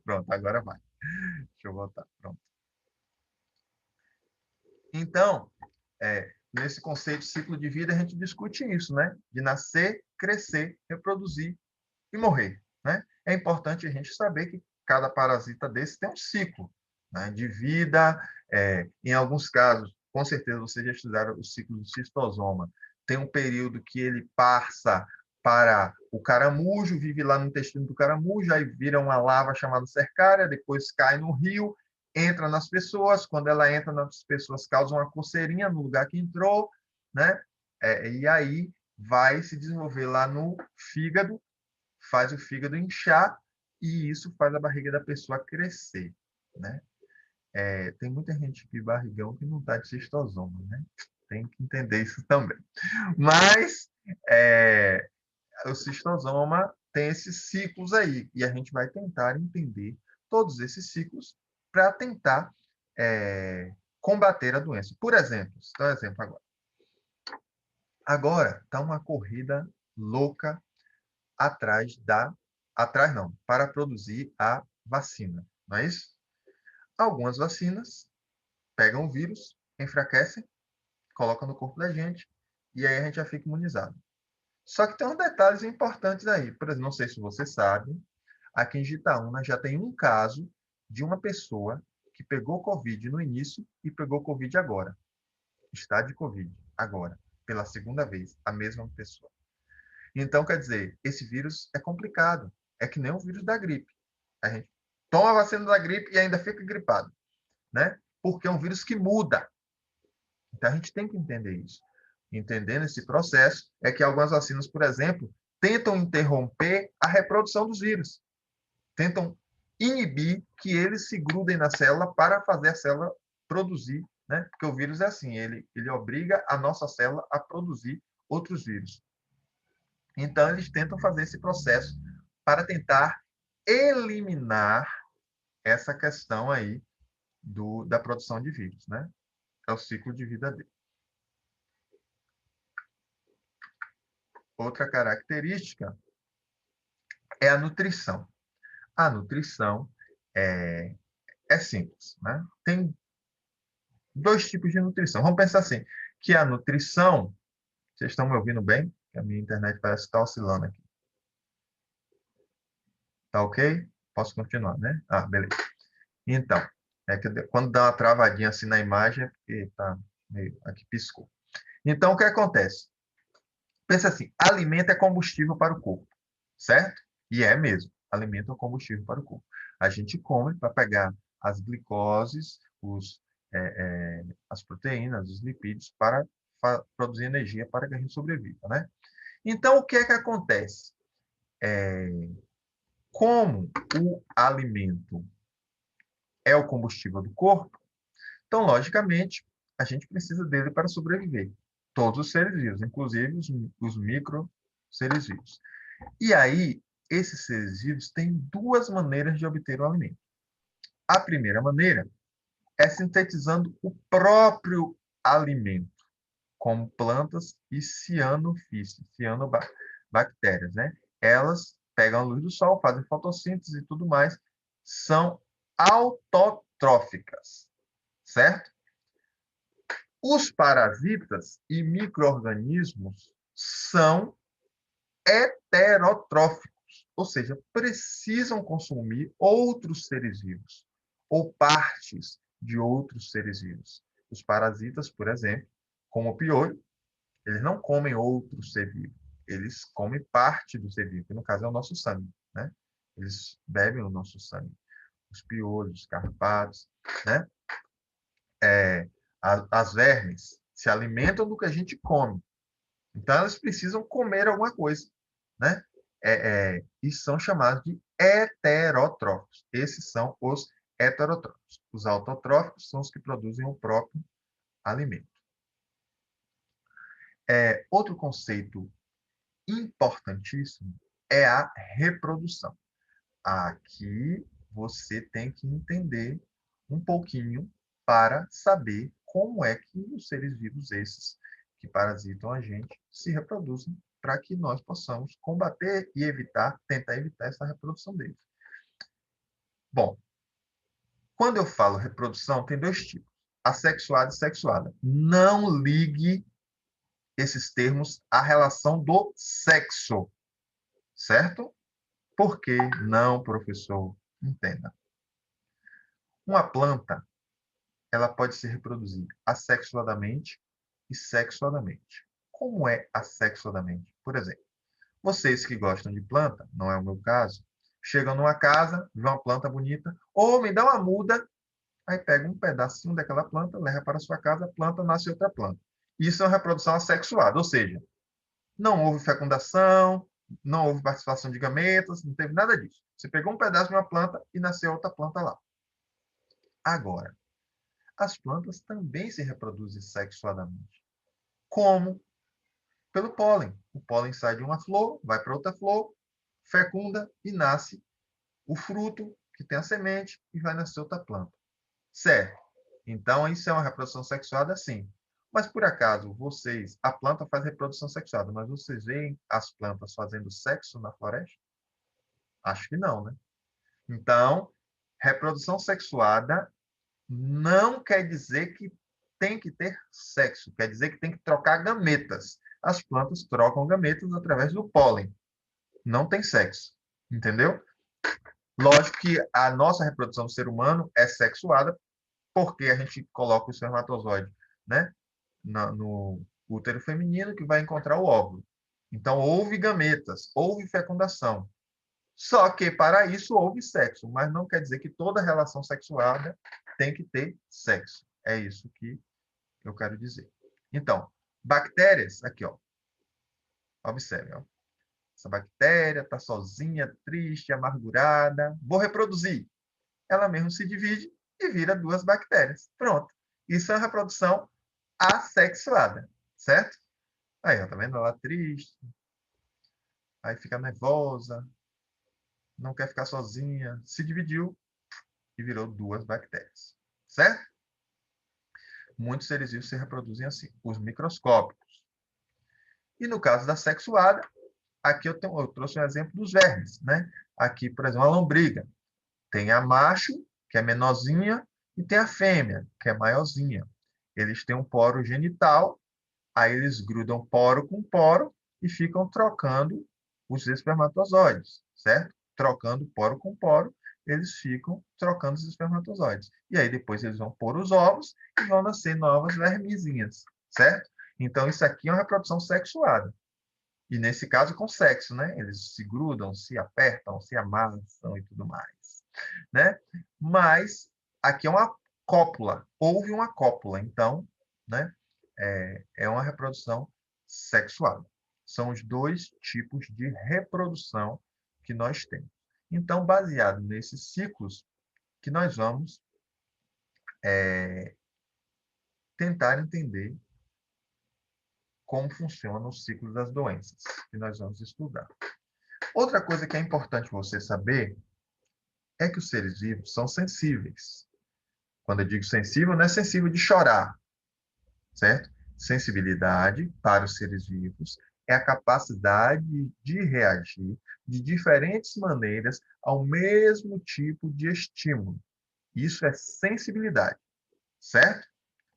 Pronto, agora vai. Deixa eu voltar. Pronto. Então, nesse conceito de ciclo de vida, a gente discute isso, né? De nascer, crescer, reproduzir e morrer, né? É importante a gente saber que cada parasita desse tem um ciclo, né, de vida. Em alguns casos, com certeza vocês já estudaram o ciclo do cistosoma. Tem um período que ele passa para o caramujo, vive lá no intestino do caramujo, aí vira uma lava chamada cercária, depois cai no rio, entra nas pessoas. Quando ela entra nas pessoas, causa uma coceirinha no lugar que entrou, né? E aí vai se desenvolver lá no fígado, faz o fígado inchar e isso faz a barriga da pessoa crescer, né? Tem muita gente de barrigão que não está de cistosoma, né? Tem que entender isso também. Mas é, o cistosoma tem esses ciclos aí e a gente vai tentar entender todos esses ciclos para tentar combater a doença. Por exemplo, vou dar um exemplo agora. Agora está uma corrida louca atrás da atrás não, para produzir a vacina, não é isso? Algumas vacinas pegam o vírus, enfraquecem, colocam no corpo da gente e aí a gente já fica imunizado. Só que tem uns detalhes importantes aí. Por exemplo, não sei se você sabe, aqui em Jitaúna já tem um caso de uma pessoa que pegou Covid no início e pegou Covid agora. Está de Covid agora, pela segunda vez, a mesma pessoa. Então, quer dizer, esse vírus é complicado. É que nem o vírus da gripe. A gente toma a vacina da gripe e ainda fica gripado, né? Porque é um vírus que muda. Então, a gente tem que entender isso. Entendendo esse processo, é que algumas vacinas, por exemplo, tentam interromper a reprodução dos vírus. Tentam inibir que eles se grudem na célula para fazer a célula produzir, né? Porque o vírus é assim, ele obriga a nossa célula a produzir outros vírus. Então, eles tentam fazer esse processo para tentar eliminar essa questão aí da produção de vírus, né? É o ciclo de vida dele. Outra característica é a nutrição. A nutrição é simples, né? Tem dois tipos de nutrição. Vamos pensar assim, que a nutrição, vocês estão me ouvindo bem? A minha internet parece que está oscilando aqui. Tá ok? Posso continuar, né? Ah, beleza. Então, quando dá uma travadinha assim na imagem, é porque tá meio, aqui piscou. Então, o que acontece? Pensa assim, alimento é combustível para o corpo, certo? E é mesmo, alimento é combustível para o corpo. A gente come para pegar as glicoses, as proteínas, os lipídios, para produzir energia para que a gente sobreviva, né? Então, o que é que acontece? Como o alimento é o combustível do corpo, então, logicamente, a gente precisa dele para sobreviver. Todos os seres vivos, inclusive os micro seres vivos. E aí, esses seres vivos têm duas maneiras de obter o alimento. A primeira maneira é sintetizando o próprio alimento, como plantas e cianofícios, cianobactérias, né? Elas pegam a luz do sol, fazem fotossíntese e tudo mais, são autotróficas, certo? Os parasitas e micro-organismos são heterotróficos, ou seja, precisam consumir outros seres vivos ou partes de outros seres vivos. Os parasitas, por exemplo, como o piolho, eles não comem outro ser vivo, eles comem parte do ser vivo, que no caso é o nosso sangue, né? Eles bebem o nosso sangue. Os piolhos, os carrapatos, né? As vermes se alimentam do que a gente come. Então, elas precisam comer alguma coisa, né? E são chamados de heterotróficos. Esses são os heterotróficos. Os autotróficos são os que produzem o próprio alimento. Outro conceito importantíssimo é a reprodução. Aqui você tem que entender um pouquinho para saber como é que os seres vivos esses que parasitam a gente se reproduzem para que nós possamos combater e evitar, tentar evitar essa reprodução deles. Bom, quando eu falo reprodução, tem dois tipos: assexuada e sexuada. Não ligue esses termos à relação do sexo, certo? Por que não, professor? Entenda. Uma planta, ela pode se reproduzir assexuadamente e sexuadamente. Como é assexuadamente? Por exemplo, vocês que gostam de planta, não é o meu caso, chegam numa casa, vê uma planta bonita, ou me dá uma muda, aí pega um pedacinho daquela planta, leva para a sua casa, planta, nasce outra planta. Isso é uma reprodução assexuada, ou seja, não houve fecundação, não houve participação de gametas, não teve nada disso. Você pegou um pedaço de uma planta e nasceu outra planta lá. Agora, as plantas também se reproduzem sexuadamente. Como? Pelo pólen. O pólen sai de uma flor, vai para outra flor, fecunda e nasce o fruto, que tem a semente, e vai nascer outra planta. Certo? Então, isso é uma reprodução sexuada, sim. Mas, por acaso, vocês, a planta faz reprodução sexuada, mas vocês veem as plantas fazendo sexo na floresta? Acho que não, né? Então, reprodução sexuada não quer dizer que tem que ter sexo, quer dizer que tem que trocar gametas. As plantas trocam gametas através do pólen. Não tem sexo, entendeu? Lógico que a nossa reprodução do ser humano é sexuada porque a gente coloca o espermatozoide, né, no útero feminino que vai encontrar o óvulo. Então, houve gametas, houve fecundação. Só que para isso houve sexo, mas não quer dizer que toda relação sexuada tem que ter sexo. É isso que eu quero dizer. Então, bactérias, aqui, ó. Observe, ó. Essa bactéria está sozinha, triste, amargurada. Vou reproduzir. Ela mesmo se divide e vira duas bactérias. Pronto. Isso é uma reprodução assexuada, certo? Aí, ó, tá vendo? Ela triste, aí fica nervosa, não quer ficar sozinha, se dividiu e virou duas bactérias, certo? Muitos seres vivos se reproduzem assim, os microscópicos. E no caso da sexuada, aqui eu trouxe um exemplo dos vermes, né? Aqui, por exemplo, a lombriga. Tem a macho, que é menorzinha, e tem a fêmea, que é maiorzinha. Eles têm um poro genital, aí eles grudam poro com poro e ficam trocando os espermatozoides, certo? Trocando poro com poro, eles ficam trocando os espermatozoides. E aí depois eles vão pôr os ovos e vão nascer novas vermezinhas, certo? Então isso aqui é uma reprodução sexuada. E nesse caso com sexo, né? Eles se grudam, se apertam, se amassam e tudo mais, né? Mas aqui é uma cópula, houve uma cópula, então, né? É uma reprodução sexual. São os dois tipos de reprodução que nós temos. Então, baseado nesses ciclos, que nós vamos tentar entender como funciona o ciclo das doenças, que nós vamos estudar. Outra coisa que é importante você saber é que os seres vivos são sensíveis. Quando eu digo sensível, não é sensível de chorar, certo? Sensibilidade para os seres vivos é a capacidade de reagir de diferentes maneiras ao mesmo tipo de estímulo. Isso é sensibilidade, certo?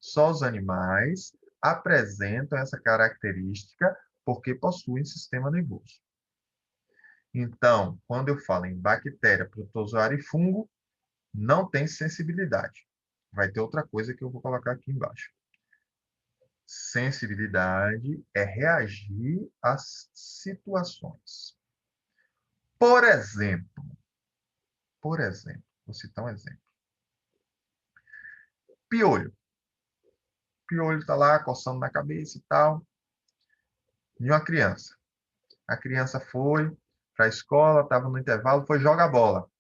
Só os animais apresentam essa característica porque possuem sistema nervoso. Então, quando eu falo em bactéria, protozoário e fungo, não tem sensibilidade. Vai ter outra coisa que eu vou colocar aqui embaixo. Sensibilidade é reagir às situações. Por exemplo, vou citar um exemplo. Piolho. Piolho está lá coçando na cabeça e tal, de uma criança. A criança foi para a escola, estava no intervalo, foi jogar bola.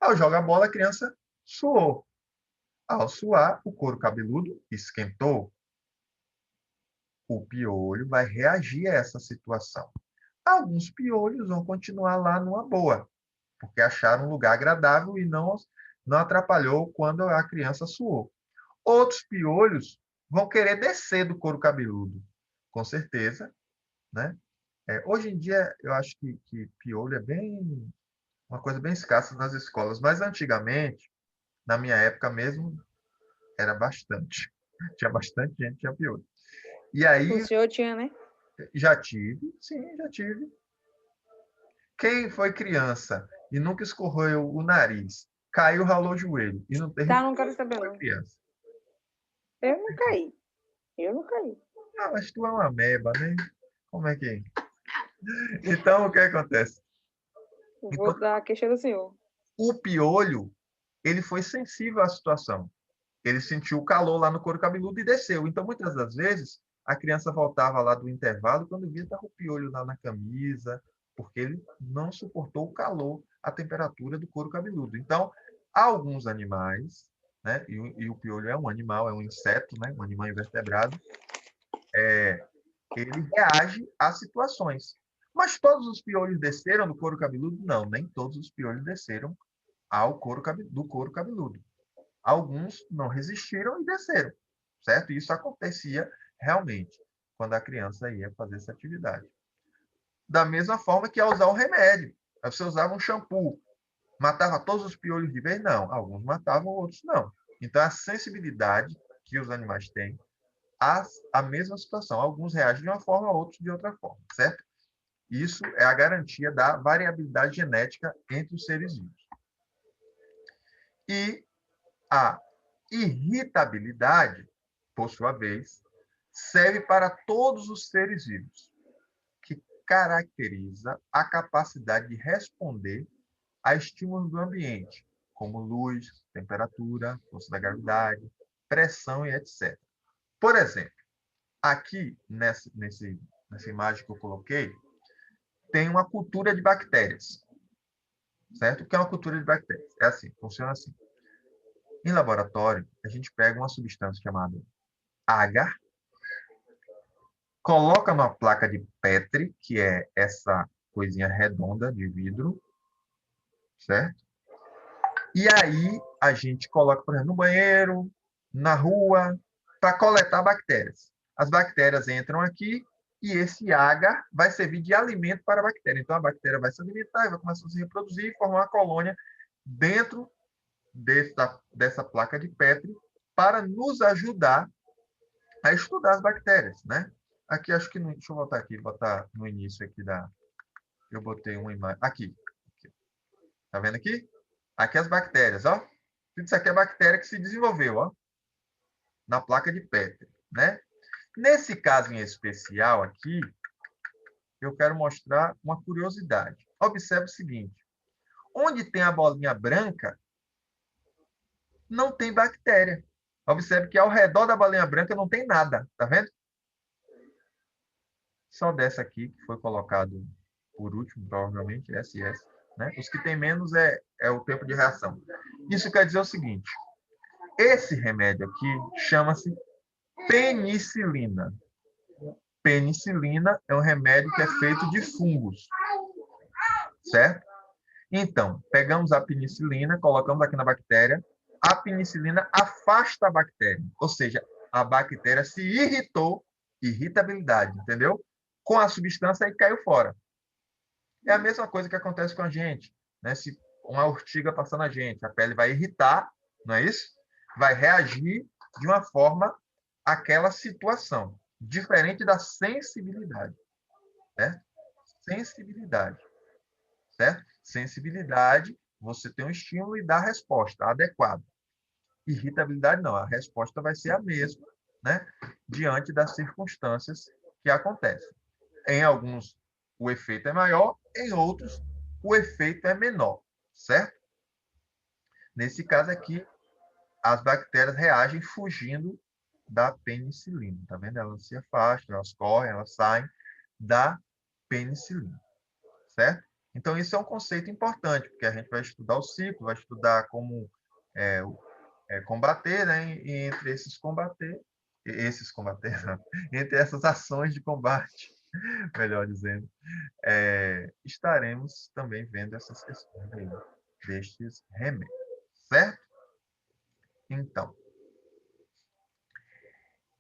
Ao jogar bola, a criança suou. Ao suar, o couro cabeludo esquentou. O piolho vai reagir a essa situação. Alguns piolhos vão continuar lá numa boa, porque acharam um lugar agradável e não atrapalhou quando a criança suou. Outros piolhos vão querer descer do couro cabeludo, com certeza, né? Hoje em dia, eu acho que piolho é bem uma coisa bem escassa nas escolas. Mas antigamente, na minha época mesmo, era bastante. Tinha bastante gente que tinha piolho. E O aí, senhor tinha, né? já tive, sim, já tive. Quem foi criança e nunca escorreu o nariz, caiu, ralou o joelho e não teve Tá, não piolho, quero saber, foi não. criança. Eu não caí. Eu não caí. Ah, mas tu é uma ameba, né? Como é que é? Então, o que acontece? Vou Então, dar a queixa do senhor. o piolho, ele foi sensível à situação. Ele sentiu o calor lá no couro cabeludo e desceu. Então, muitas das vezes, a criança voltava lá do intervalo quando via estava o piolho lá na camisa, porque ele não suportou o calor, a temperatura do couro cabeludo. Então, alguns animais, né, e o piolho é um animal, é um inseto, né, um animal invertebrado, ele reage às situações. Mas todos os piolhos desceram do couro cabeludo? Não, nem todos os piolhos desceram do couro cabeludo. Alguns não resistiram e desceram, certo? E isso acontecia realmente quando a criança ia fazer essa atividade. Da mesma forma que ao usar o remédio. Você usava um shampoo, matava todos os piolhos de vez? Não. Alguns matavam, outros não. Então, a sensibilidade que os animais têm à mesma situação. Alguns reagem de uma forma, outros de outra forma, certo? Isso é a garantia da variabilidade genética entre os seres vivos. E a irritabilidade, por sua vez, serve para todos os seres vivos, que caracteriza a capacidade de responder a estímulos do ambiente, como luz, temperatura, força da gravidade, pressão e etc. Por exemplo, aqui nessa imagem que eu coloquei, tem uma cultura de bactérias, certo? O que é uma cultura de bactérias? É assim, funciona assim. Em laboratório, a gente pega uma substância chamada agar, coloca numa placa de Petri, que é essa coisinha redonda de vidro, certo? E aí a gente coloca, por exemplo, no banheiro, na rua, para coletar bactérias. As bactérias entram aqui e esse agar vai servir de alimento para a bactéria. Então a bactéria vai se alimentar e vai começar a se reproduzir e formar uma colônia dentro dessa placa de Petri para nos ajudar a estudar as bactérias, né? Aqui acho que deixa eu voltar aqui, botar no início aqui da, eu botei uma imagem aqui, tá vendo aqui? Aqui as bactérias, ó. Isso aqui é a bactéria que se desenvolveu, ó, na placa de Petri, né? Nesse caso em especial aqui, eu quero mostrar uma curiosidade. Observe o seguinte: onde tem a bolinha branca, não tem bactéria. Observe que ao redor da bolinha branca não tem nada, tá vendo? Só dessa aqui, que foi colocado por último, provavelmente, S e S. Né? Os que tem menos é o tempo de reação. Isso quer dizer o seguinte: esse remédio aqui chama-se penicilina. Penicilina é um remédio que é feito de fungos, certo? Então, pegamos a penicilina, colocamos aqui na bactéria, a penicilina afasta a bactéria, ou seja, a bactéria se irritou, irritabilidade, entendeu? Com a substância e caiu fora. É a mesma coisa que acontece com a gente, né? Se uma urtiga passar na gente, a pele vai irritar, não é isso? Vai reagir de uma forma àquela situação, diferente da sensibilidade, né? Sensibilidade, certo? Sensibilidade, você tem um estímulo e dá a resposta adequada. Irritabilidade não, a resposta vai ser a mesma, né? Diante das circunstâncias que acontecem. Em alguns, o efeito é maior, em outros, o efeito é menor, certo? Nesse caso aqui, as bactérias reagem fugindo da penicilina, tá vendo? Elas se afastam, elas correm, elas saem da penicilina, certo? Então, isso é um conceito importante, porque a gente vai estudar o ciclo, vai estudar como é, combater, né? E entre esses combater, não, entre essas ações de combate, melhor dizendo, estaremos também vendo essas questões aí, destes remédios, certo? Então,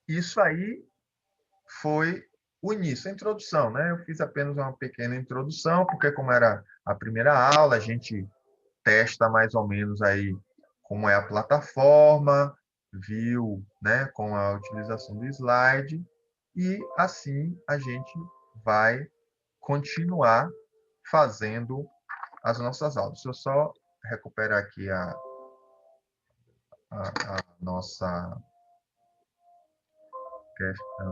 isso aí foi. o início, a introdução, né? Eu fiz apenas uma pequena introdução, porque como era a primeira aula, a gente testa mais ou menos aí como é a plataforma, viu, né, com a utilização do slide, e assim a gente vai continuar fazendo as nossas aulas. Deixa eu só recuperar aqui a nossa questão.